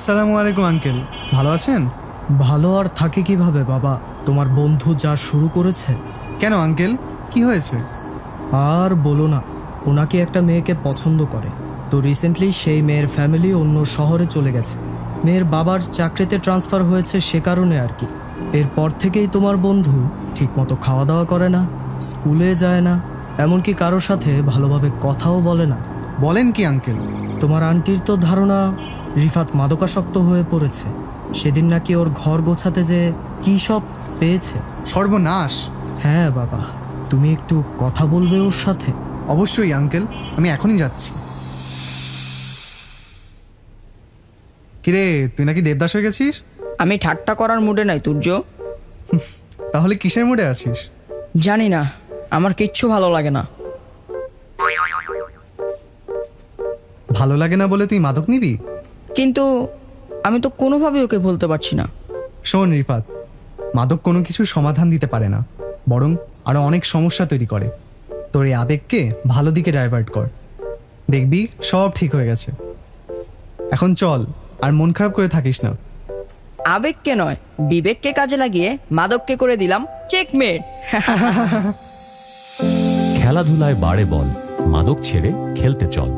আসসালামু আলাইকুম আঙ্কেল, ভালো আছেন? ভালো আর থাকে কিভাবে বাবা, তোমার বন্ধু যা শুরু করেছে। কেন আঙ্কেল, কি হয়েছে? আর বলো না, ওনাকে একটা মেয়েকে পছন্দ করে, তো রিসেন্টলি সেই মেয়ের ফ্যামিলি অন্য শহরে চলে গেছে। মেয়ের বাবার চাকরিতে ট্রান্সফার হয়েছে, সে কারণে আর কি। এরপর থেকেই তোমার বন্ধু ঠিকমতো খাওয়া দাওয়া করে না, স্কুলে যায় না, এমনকি কারোর সাথে ভালোভাবে কথাও বলে না। বলেন কি আঙ্কেল? তোমার আন্টির তো ধারণা রিফাত মাদকাসক্ত হয়ে পড়েছে। সেদিন নাকি ওর ঘর গোছাতে যে কী সব পেয়েছে। সর্বনাশ! হ্যাঁ বাবা, তুমি একটু কথা বলবে ওর সাথে? অবশ্যই আঙ্কেল, আমি এখনই যাচ্ছি। কিরে, তুই নাকি দেবদাস হয়ে গেছিস? আমি ঠাট্টা করার মুডে নাই তুর্য। তাহলে কিসের মুডে আছিস? জানি না, আমার কিচ্ছু ভালো লাগে না। ভালো লাগে না বলে তুই মাদক নিবি? কিন্তু আমি তো কোনোভাবেই ওকে বলতে পারছি না। শোন রিফাত, মাদক কোনো কিছুর সমাধান দিতে পারে না, বরং আরো অনেক সমস্যা তৈরি করে। তোর এই আবেগকে ভালো দিকে ডাইভার্ট কর, দেখবি সব ঠিক হয়ে গেছে। এখন চল, আর মন খারাপ করে থাকিস না। আবেগকে নয়, বিবেককে কাজে লাগিয়ে মাদককে করে দিলাম চেকমেট। খেলাধুলায় বাড়ে বল, মাদক ছেড়ে খেলতে চল।